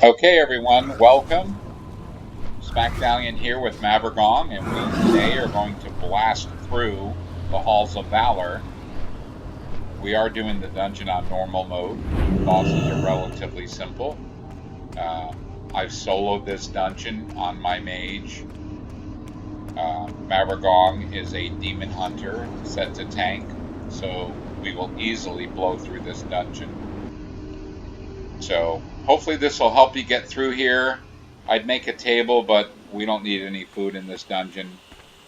Okay, everyone, welcome. Smackdownian here with Mavergong, and we today are going to blast through the Halls of Valor. We are doing the dungeon on normal mode. Bosses are relatively simple. I've soloed this dungeon on my Mage. Mavergong is a demon hunter set to tank, so we will easily blow through this dungeon. So hopefully this will help you get through here. I'd make a table, but we don't need any food in this dungeon.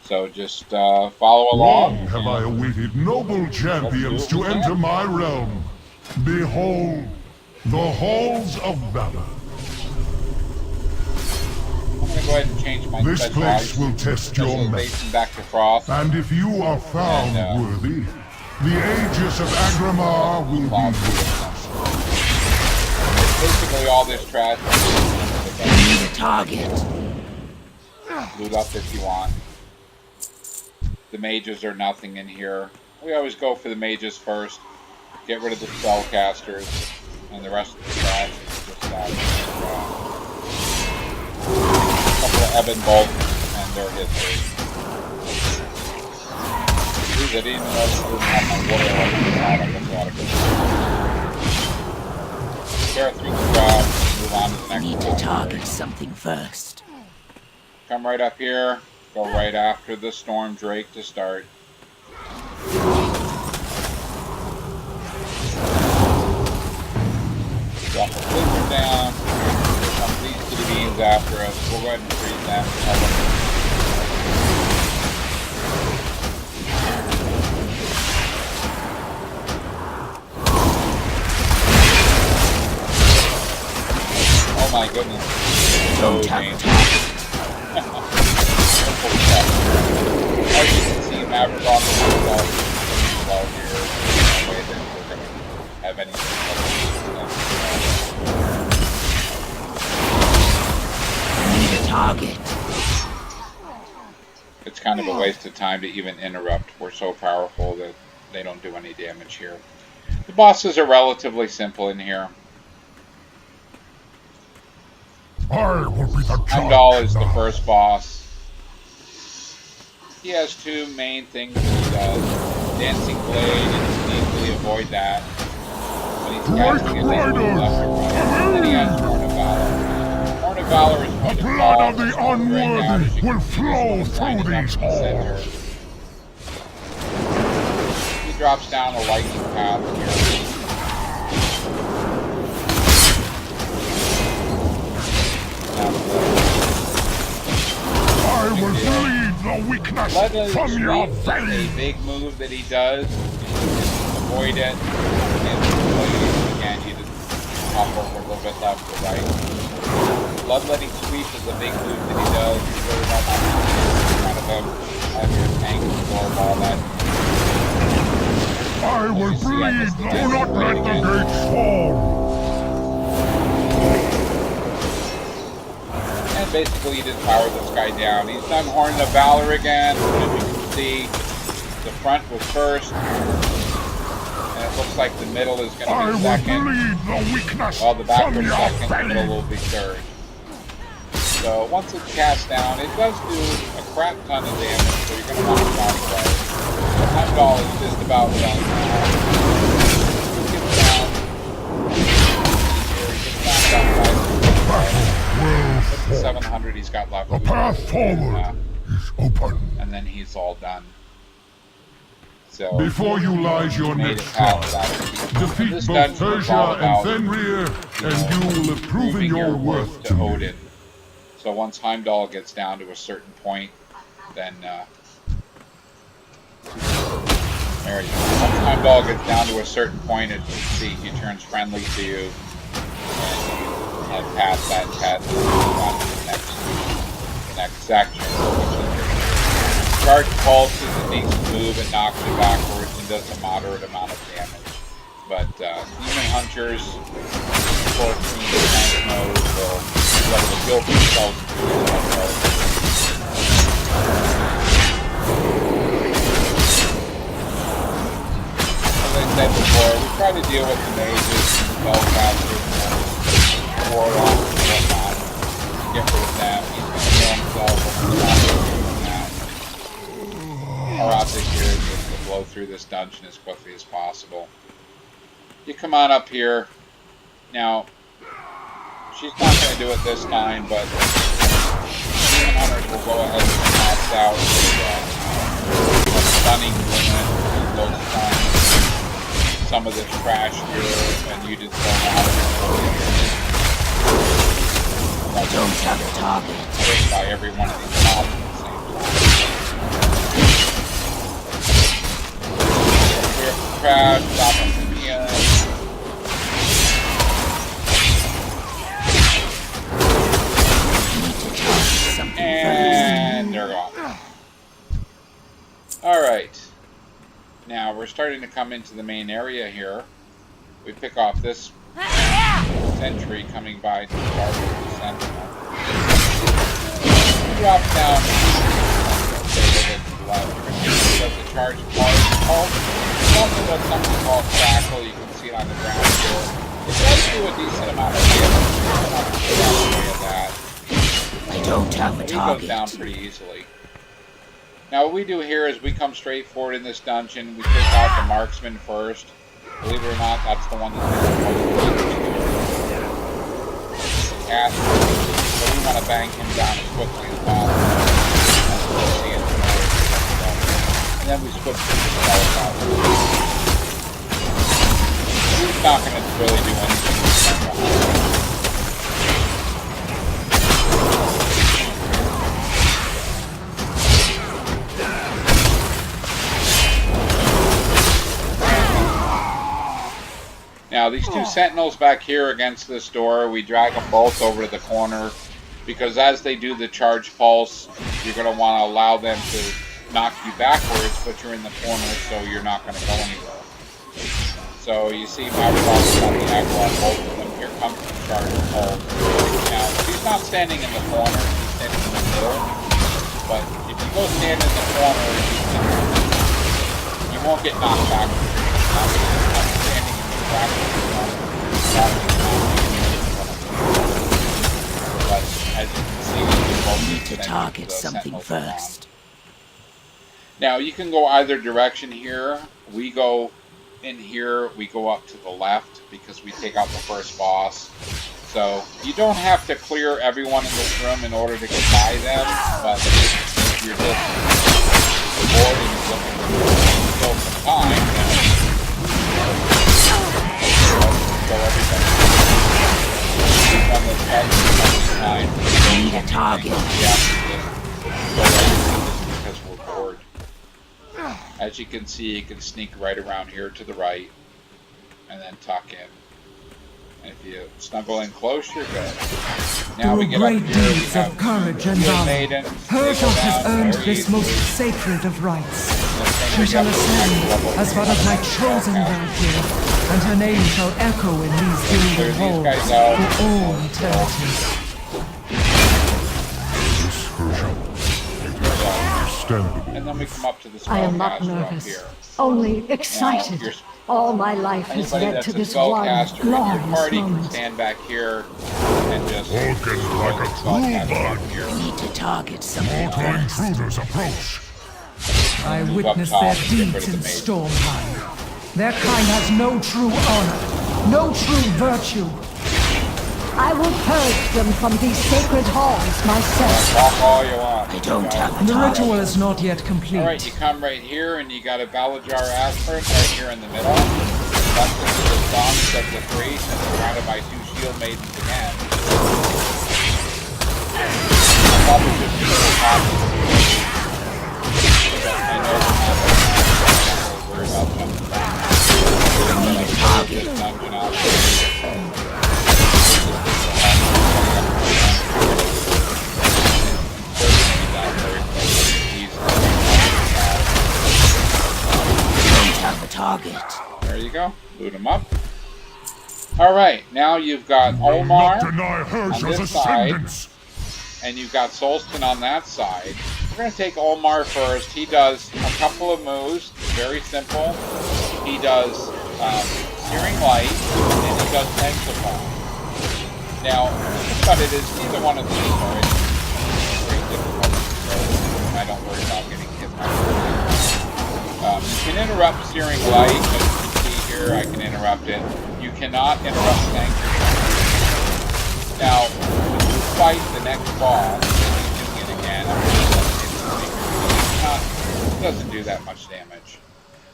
So just follow along. Long have I awaited noble champions to enter my realm. Behold, the Halls of Valor. I'm going to go ahead and change my This place will test your might. Back to frost. And if you are found worthy, the Aegis of Agramar will be yours. Basically all this trash. Need a target. Loot up if you want. The mages are nothing in here. We always go for the mages first. Get rid of the spellcasters. And the rest of the trash is just that. A couple of Ebon bolts and they're history. Geez, I didn't even know I didn't have my water tear through the crowd, move on to the next Need to target something first. Come right up here, go right after the Storm Drake to start. Drop a blizzard down, here come these kitty beans after us, we'll go ahead and freeze them. Oh my goodness. Don't tap. As you can see, Mavergong is well here. No way that we're going to have anything. Need a target. It's kind of a waste of time to even interrupt. We're so powerful that they don't do any damage here. The bosses are relatively simple in here. I will be the Heimdall is the first boss. He has two main things that he does. Dancing Blade, and you easily avoid that. When he's casting his left or right. Then he has Horn of Valor. Horn of Valor is going to fall. blood of the unworthy will flow through these halls. He drops down a lightning path here. I will bleed the weakness from your belly. A big move that he does. Avoid it. Again, you just hop over a little bit left or right. Bloodletting Sweep is a big move that he does. You really don't have to in front of him. Have your tank absorb all that. I will bleed. Do not let the gates fall. And basically, you just power this guy down. He's done Horn of Valor again. As you can see, the front was first. And it looks like the middle is going to be second. Well, the back was second, the middle will be third. So once it's cast down, it does do a crap ton of damage, so you're going to want to walk away. The Heimdall is just about done now. He gets down. Here, he gets knocked out by 700 he's got left. The path forward is open. And then he's all done. So before you lies your next trial. Defeat both Persia and Fenrir, and you will have proven your worth to Odin. So once Heimdall gets down to a certain point, then there you go. Once Heimdall gets down to a certain point, as you can see, he turns friendly to you. And past that test, on to the next section. Charge Pulse is a decent move. It knocks it backwards and does a moderate amount of damage. But Demon Hunters, 14 tank mode, will let the build themselves through that mode. As I said before, we try to deal with the mages and the spellcasters. Warlock, through this dungeon as quickly as possible. You come on up here. Now, she's not going to do it this time, but Demon Hunters will go ahead and pass out a stunning limit and those times. Some of this trash here, and you just don't have it. I don't have a target. Hit by every one of these mobs at the same time. Clear up the trash, stop them from healing. And they're gone. Alright. Now we're starting to come into the main area here. We pick off this sentry coming by to start with the sentinel. Drop down to the left. Does the charge pulse. Also does something called crackle. You can see it on the ground here. It does do a decent amount of damage. I don't have a target. He goes down pretty easily. Now what we do here is we come straight forward in this dungeon. We take out the marksman first. Believe it or not, that's the one that's the most cast. So we want to bang him down as quickly as possible. And then we switch to the spell. He's not going to really do anything. Now these two sentinels back here against this door, we drag them both over to the corner because as they do the charge pulse, you're going to want to allow them to knock you backwards, but you're in the corner so you're not going to go anywhere. So you see my response on the aggro on both of them. Here comes the charge pulse. Now she's not standing in the corner, she's standing in the middle, but if you go stand in the corner, you won't get knocked backwards. But as you can see, I need to target something first. Now you can go either direction here. We go in here, we go up to the left because we take out the first boss. So you don't have to clear everyone in this room in order to get by them, but if you're just bored and you're looking to kill some time, so everybody on the time. Need a target. Yeah, go right because we're bored. As you can see, you can sneak right around here to the right, and then tuck in. And if you snuggle in close, you're good. Now we get up here. Great deeds of courage and valor. Her God has earned this most sacred of rites. She shall ascend as one of my chosen Valkyrie, and her name shall echo in these gilded halls for all eternity. This version, it is understandable. And then we come up to the I am not spellcaster up nervous, here. only excited. Now, All my life has anybody led that's to a this one spellcaster in your glorious party can moment. stand back here and just Walking like a true bud. I need to target something Mortal first. intruders approach. I Move witness up top their and get rid deeds of in the mage. Stormheim. Their kind has no true honor, no true virtue. I will purge them from these sacred halls myself. Walk all you want. I don't have a The target. ritual is not yet complete. Alright, you come right here and you got a Valajar Aspirant right here in the middle. That's into the songs of the priest and surrounded by two shield maidens again. I'll probably just do the top. I know we're not worried about jumping back. I need a target. This dungeon out Don't have a target. There you go. Boot him up. Alright, now you've got Omar Not deny her on your this side, descendants. and you've got Solston on that side. We're going to take Omar first. He does a couple of moves, very simple. He does Searing Light, and he does Exify. Now, but it is neither one of these are very difficult to control. I don't worry about getting hit by it. You can interrupt searing light, as you can see here. I can interrupt it. You cannot interrupt sanctuary. Now, when you fight the next boss, and you're doing it again, it doesn't do that much damage.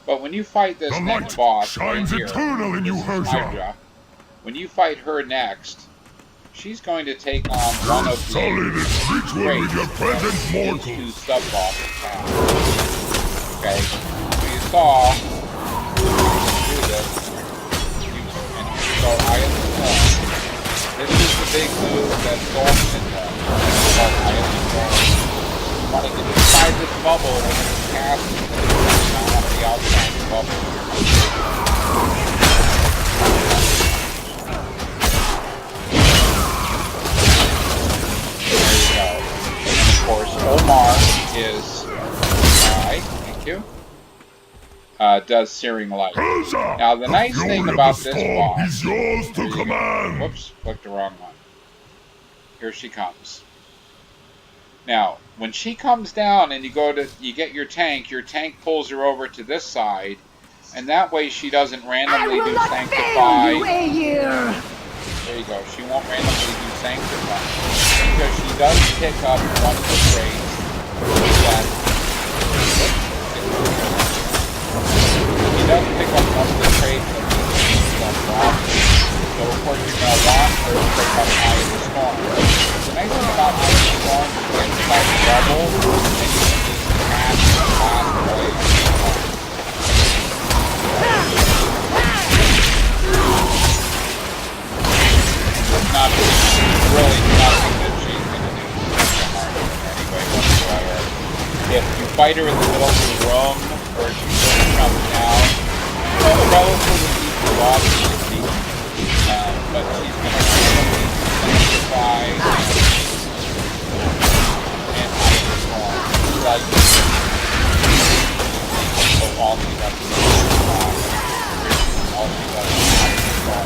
But when you fight this next boss, shines right eternal in you, Herja. Hydra, when you fight her next, she's going to take on one of the ritual with your present mortal. two sub-bosses have. Okay, so you saw do this, and so I am the Storm. This is the big move that Storm can do. It's called I am the Storm. You want to get inside this bubble when it's cast, not on the outside the bubble. There you go. And of course, Omar is thank you. Does searing light. Now the nice thing about this boss is yours to command. Whoops, clicked the wrong one. Here she comes. Now, when she comes down and you get your tank pulls her over to this side, and that way she doesn't randomly do sanctify. There you go. She won't randomly do sanctify because she does pick up one of the traits that. She does pick up one of the traits that so of course you're going to want her to pick up Eye of the Storm. The nice thing about Eye of the Storm is you get inside the bubble and you can just cast the last blade. Not really nothing that she's going to do to harm you in any way whatsoever. If you fight her in the middle of the room or if she comes down, a relatively easy boss to defeat, but she's going to randomly sanctify and hide the storm. Like, so all she does is sanctify, all she does is hide the storm.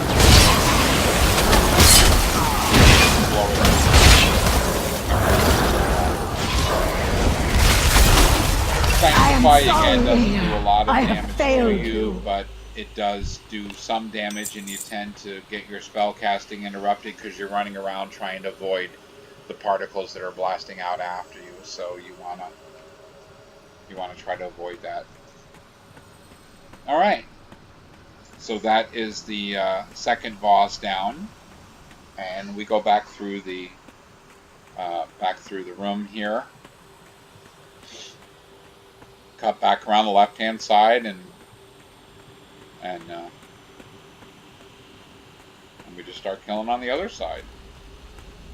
Sanctify again doesn't do a lot of damage to you, but it does do some damage, and you tend to get your spell casting interrupted because you're running around trying to avoid the particles that are blasting out after you. So you wanna try to avoid that. All right. So that is the second boss down, and we go back through the room here. Cut back around the left-hand side, and we just start killing on the other side,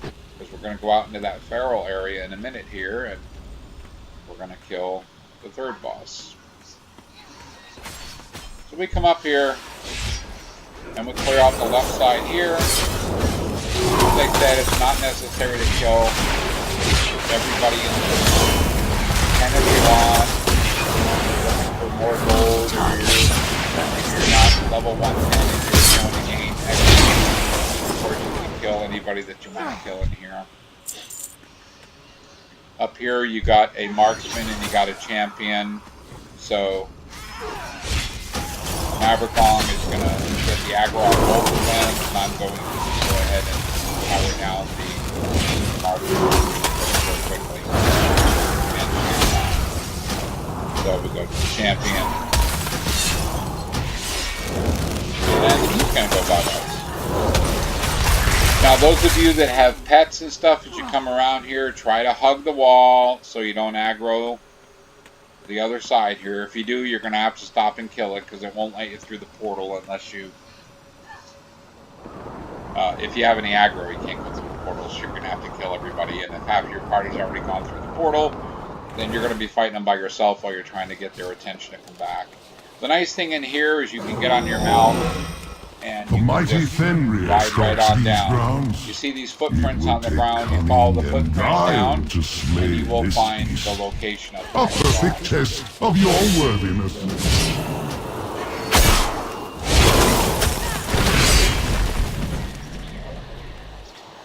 because we're going to go out into that feral area in a minute here, and we're going to kill the third boss. So we come up here, and we clear out the left side here. As I said, it's not necessary to kill everybody in the room. And if you want, for more gold, or you're not level 110 and you're going to gain XP, of course you can kill anybody that you want to kill in here. Up here you got a marksman and you got a champion, so Mavrikong is going to get the aggro on both of them, and I'm going to go ahead and power down the marksman very quickly. So we go to the champion. And then he's going to go bye-bye. Now those of you that have pets and stuff, as you come around here, try to hug the wall so you don't aggro the other side here. If you do, you're going to have to stop and kill it, because it won't let you through the portal unless you... if you have any aggro, you can't go through the portal, so you're going to have to kill everybody. And if half your party's already gone through the portal, then you're going to be fighting them by yourself while you're trying to get their attention to come back. The nice thing in here is you can get on your mount and you can just ride right on down. You see these footprints on the ground, you follow the footprints down, and you will find the location of the a perfect test of your worthiness.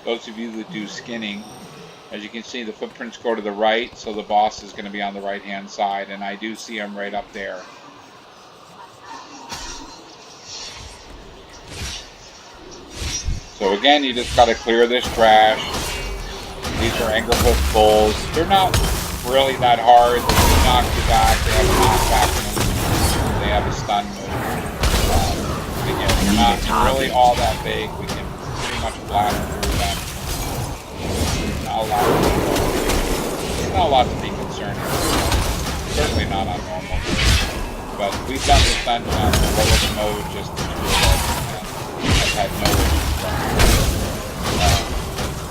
Those of you that do skinning As you can see, the footprints go to the right, so the boss is going to be on the right-hand side, and I do see him right up there. So again, you just got to clear this trash. These are Angerhoof bulls. They're not really that hard. They can knock you back. They have a knockback move. They have a stun move. Again, they're not really all that big. We can pretty much blast through them. Not a lot to be concerned with. Certainly not on normal. But we've done this dungeon on the lowest mode just to do it. I've had no issues.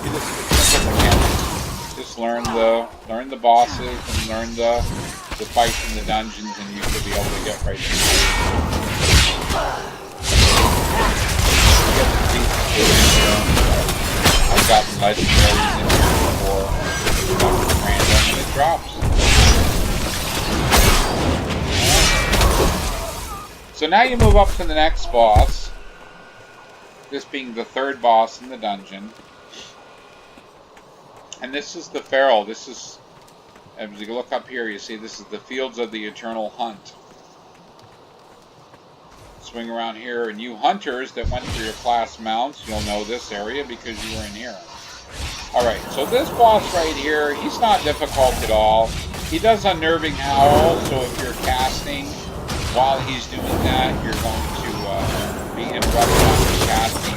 You just learn the bosses and learn the fights in the dungeons, and you should be able to get right into it. I've gotten legendaries in here before. Random and it drops. So now you move up to the next boss. This being the third boss in the dungeon. And this is the Feral. This is, as you look up here, you see this is the Fields of the Eternal Hunt. Swing around here, and you hunters that went for your class mounts, you'll know this area because you were in here. Alright, so this boss right here, he's not difficult at all. He does Unnerving Howl, so if you're casting, while he's doing that, you're going to be interrupted on your casting.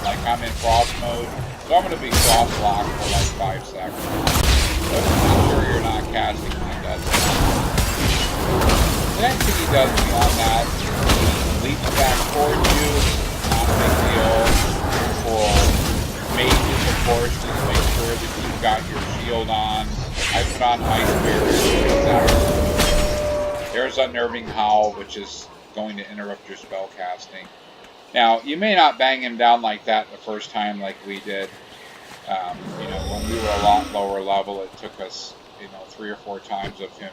Like I'm in frost mode, so I'm going to be frost locked for like 5 seconds. But make sure you're not casting when he does that. The next thing he does beyond that, he leaps back towards you. Not a big deal. For mages, of course, just make sure that you've got your shield on. I put on Ice Barrier. There's Unnerving Howl, which is going to interrupt your spell casting. Now, you may not bang him down like that the first time like we did. You know, when we were a lot lower level, it took us, 3 or 4 times of him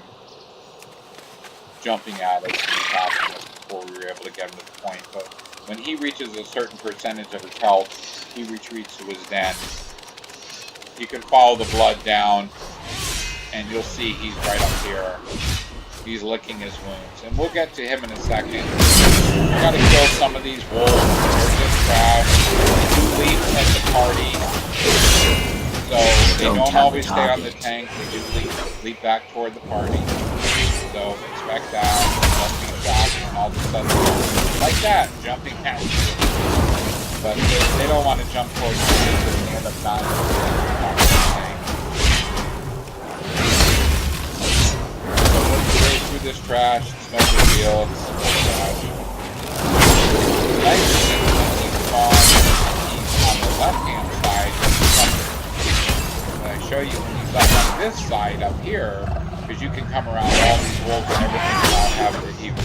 jumping at us and stopping us before we were able to get him to the point. But when he reaches a certain percentage of his health, he retreats to his den. You can follow the blood down, and you'll see he's right up here. He's licking his wounds. And we'll get to him in a second. We gotta kill some of these wolves. They're just trash. They do leap at the party. So they don't always stay on the tank. They do leap back toward the party. So expect that. Jumping shots, and all of a sudden, like that, jumping at you. But they don't want to jump towards you because they end up dying on the tank. Through this trash, it's no big deal, it's simple trash. The nice thing is when he spawns, he's on the left-hand side, when I show you when he's up on this side up here, because you can come around all these wolves and everything without having to even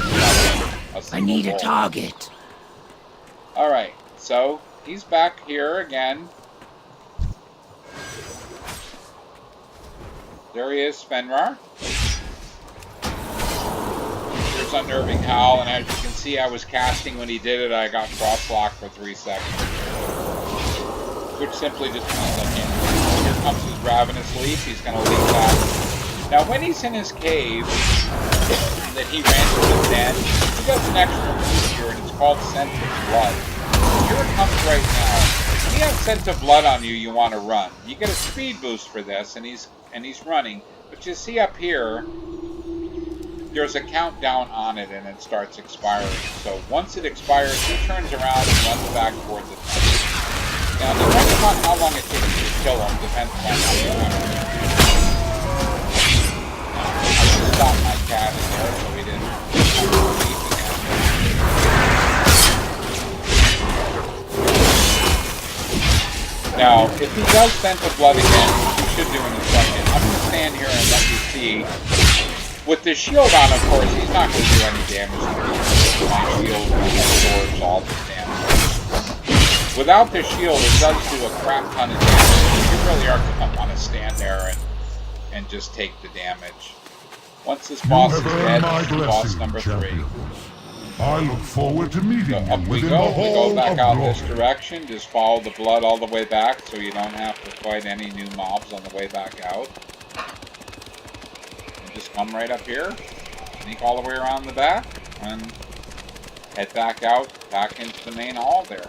a single I need wolf. a target. Alright, so he's back here again. There he is, Fenrir. There's Unnerving Howl, and as you can see, I was casting when he did it. I got frost locked for 3 seconds, which simply just means I can't. Here comes his Ravenous Leap. He's going to leap that. Now, when he's in his cave that he ran to his den, he does an extra move here, and it's called Scent of Blood. Here it comes right now. If he has Scent of Blood on you, you want to run. You get a speed boost for this, and he's running. But you see up here, there's a countdown on it, and it starts expiring. So once it expires, he turns around and runs back towards the tank. Now, depending on how long it takes you to kill him, depends on how you want to do. I just stopped my cat in there, so he didn't have to leave again. Now, if he does Scent of Blood again, which he should do in a second, I'm going to stand here and let you see. With the shield on, of course, he's not going to do any damage to me. My shield absorbs all the damage. Without the shield, it does do a crap ton of damage. You really are going to want to stand there and just take the damage. Once this boss is dead, this is boss number 3. I look forward to meeting So you up we within go. the We Hall go back of out this Glory. direction. Just follow the blood all the way back so you don't have to fight any new mobs on the way back out. And just come right up here, sneak all the way around the back, and head back out, back into the main hall there.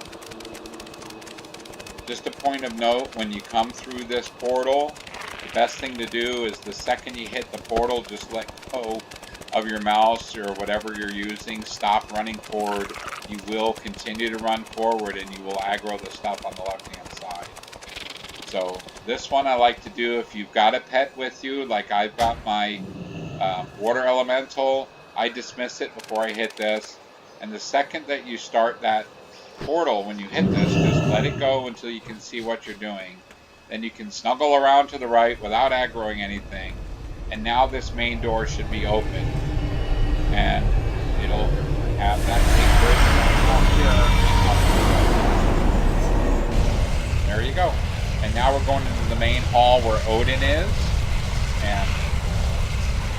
Just a point of note, when you come through this portal, the best thing to do is the second you hit the portal, just let go of your mouse or whatever you're using. Stop running forward. You will continue to run forward and you will aggro the stuff on the left hand side. So this one I like to do if you've got a pet with you, like I've got my water elemental. I dismiss it before I hit this, and the second that you start that portal, when you hit this, just let it go until you can see what you're doing. Then you can snuggle around to the right without aggroing anything. And now this main door should be open. And it'll have that secret. There you go. And now we're going into the main hall where Odin is. And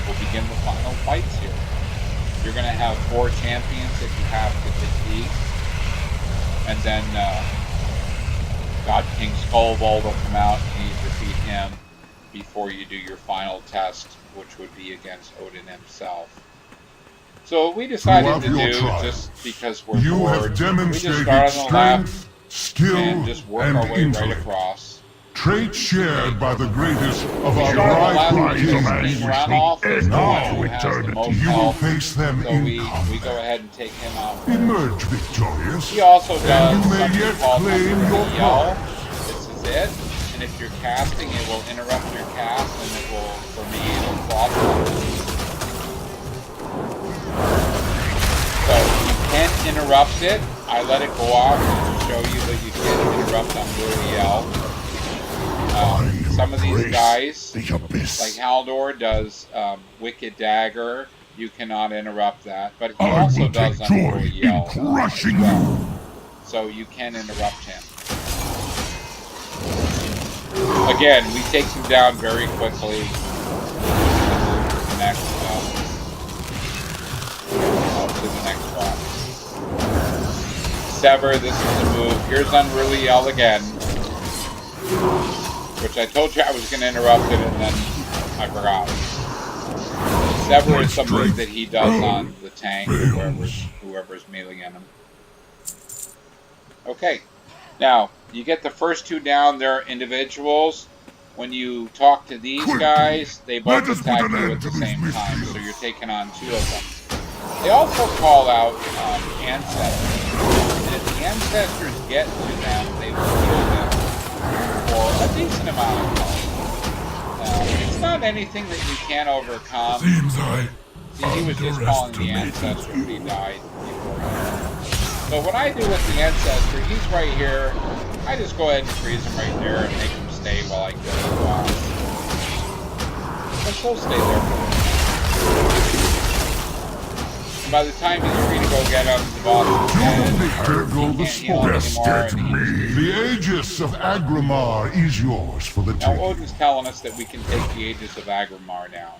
we'll begin the final fights here. You're going to have 4 champions that you have to defeat. And then God King Skullvold will come out and you defeat him before you do your final test, which would be against Odin himself. So we decided to do, just because we're bored, we just start on the left and just work our way right across. Traits shared by the greatest of our He's around all first now who has the most you will health, face them so in we combat. go ahead and take him out. Emerge victorious. He also does and you may something yet called claim your yell. prize. This is it. And if you're casting, it will interrupt your cast, and it will, for me, it'll cross over. So you can interrupt it. I let it go off to show you that you can interrupt on Blue Yell. Some of these guys, like Haldor, does Wicked Dagger. You cannot interrupt that, but he also does on Blue Yell as well. So you can interrupt him. Again, we take him down very quickly. To the next one. Sever, this is the move. Here's Unruly Yell again. Which I told you I was going to interrupt it, and then I forgot. Sever is the move that he does on the tank, whoever's meleeing him. Okay. Now, you get the first 2 down. They're individuals. When you talk to these guys, they both attack you at the same time, so you're taking on 2 of them. They also call out ancestors. And if the ancestors get to them, they will heal them for a decent amount of time. It's not anything that you can't overcome. See, he was just calling the ancestor when he died before him. So what I do with the ancestor, he's right here. I just go ahead and freeze him right there and make him stay while I kill the boss. But he'll stay there for a minute. And by the time he's free to go get him, the boss is dead. He can't heal anymore. The Aegis of Agrimar is yours for the Now taking. Odin's telling us that we can take the Aegis of Agrimar now.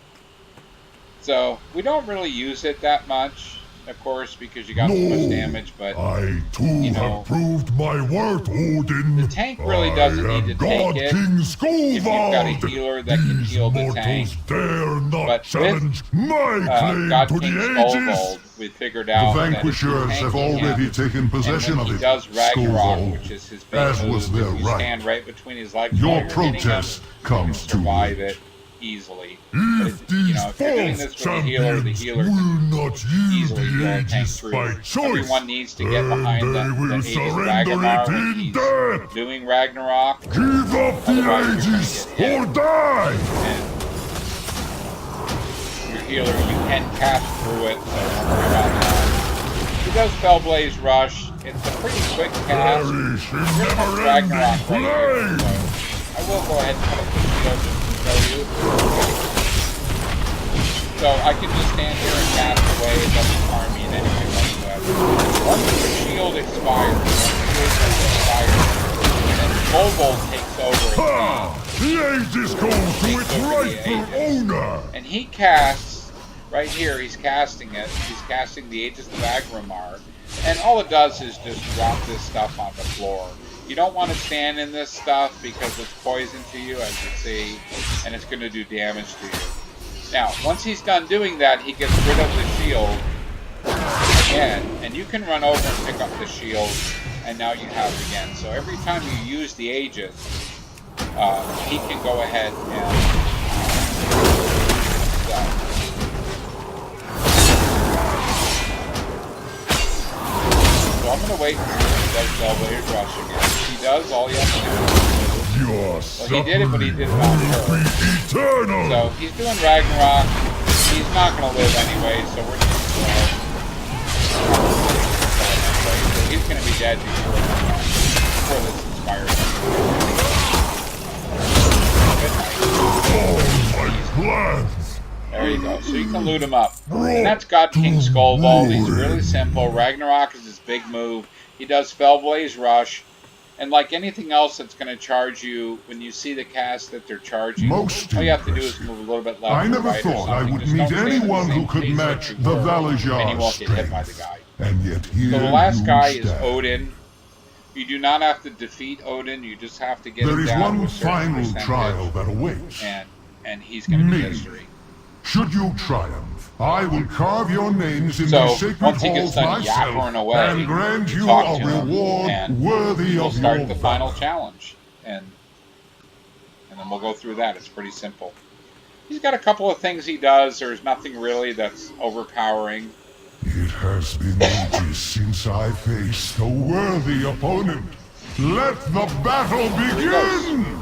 So, we don't really use it that much, of course, because you got so much damage, but I too you know, have proved my worth, Odin. the tank really doesn't need to take it. King If you've got a healer that can heal the tank. Dare not But challenge my claim God to King the Skullvold, Aegis. we figured out The that if vanquishers you're have tanking already him, taken possession and of when it, he does Ragnarok, Skullvold, which is his big as move, was their if you right. stand right between his legs Your while you're hitting him, protest you comes can too survive late. it easily. If But, you know, these if you're doing this false with the healer champions will can not yield easily the heal a tank Aegis through. by choice, Everyone needs to get then behind they the will Aegis of surrender Ragnarok it when in he's death. doing Ragnarok. Give up the Otherwise, you're Aegis gonna get or hit. die! And your healer, you can cast through it, so don't worry about that. He does Fellblaze Rush. It's a pretty quick cast. Perish in Here comes never-ending Ragnarok right here, flame! so I will go ahead and put a quick shield just to show you. So I can just stand here and cast away. It doesn't harm me in any way whatsoever. Once the shield expires, then Skullvold takes over Ha! The Aegis goes to its Takes over the rightful Aegis. owner! and he casts right here, he's casting it. He's casting the Aegis of Agrimar. And all it does is just drop this stuff on the floor. You don't want to stand in this stuff because it's poison to you, as you see, and it's going to do damage to you. Now, once he's done doing that, he gets rid of the shield again, and you can run over and pick up the shield, and now you have it again. So every time you use the Aegis, he can go ahead and so I'm going to wait until he does Bellblade's Rush again. If he does, all you have to do is well, he did it, but he did not hurt. So he's doing Ragnarok. He's not going to live anyway, so we're just so he's going to be dead before this inspires him. There you go. So you can loot him up. And that's God King Skullvault. He's really simple. Ragnarok is his big move. He does Fellblaze Rush. And like anything else that's going to charge you, when you see the cast that they're charging, all you have to do is move a little bit left I never right thought I would meet anyone who could match the Valor's and you won't get hit by the guy. And yet here So the last guy you is stand. Odin. You do not have to defeat Odin. You just have to get There him is down to one a certain final percentage, trial that awaits. and he's going to be history. Should you triumph, I will carve your names in So, the sacred once he gets halls done myself yappering away, and grant you talk a to him, reward and worthy we'll of start your the final valor. challenge, and then we'll go through that. It's pretty simple. He's got a couple of things he does. There's nothing really that's overpowering. It has been ages since I faced a worthy opponent. Let the battle begin!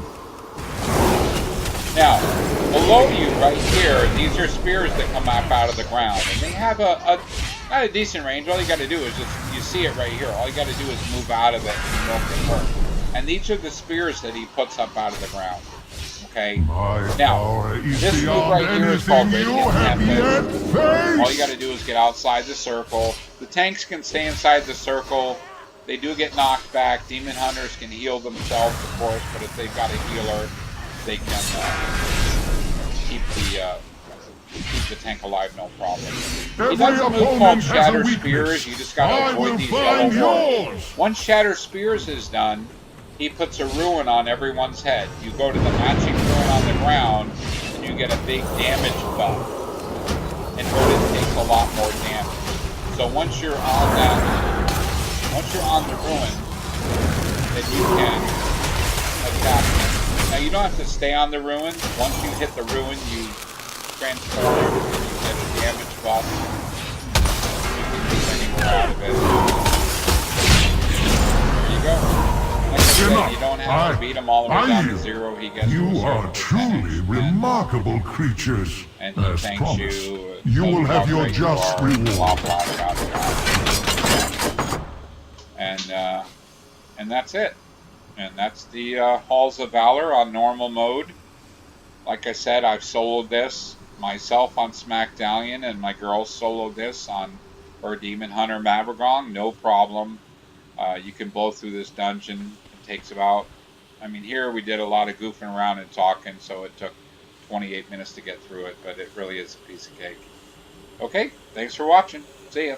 Now, below you, right here, these are spears that come up out of the ground, and they have not a decent range. All you got to do is just, you see it right here. All you got to do is move out of it and you won't get hurt. And these are the spears that he puts up out of the ground. Okay? Now, this move right here is called Radiant Tempest. All you got to do is get outside the circle. The tanks can stay inside the circle. They do get knocked back. Demon Hunters can heal themselves, of course, but if they've got a healer, they can keep the tank alive, no problem. He does a move called Shatter Spears. You just gotta avoid these yellow ones. Once Shatter Spears is done, he puts a ruin on everyone's head. You go to the matching ruin on the ground, and you get a big damage buff. And Odin takes a lot more damage. So once you're on the ruin, then you can attack him. Now you don't have to stay on the ruin. Once you hit the ruin, you transform and you get a damage buff. You can keep anywhere out of it. There you go. Like I said, you don't have to beat him all the way down to zero. He gets You are truly remarkable creatures. And he As thanks promised, you. you will have your great you just are, reward. blah, blah, blah, blah. And that's it. And that's the Halls of Valor on normal mode. Like I said, I've soloed this myself on Smackdallion, and my girl soloed this on her Demon Hunter Mavragong. No problem. You can blow through this dungeon. It takes about, I mean, here we did a lot of goofing around and talking, so it took 28 minutes to get through it, but it really is a piece of cake. Okay, thanks for watching. See ya.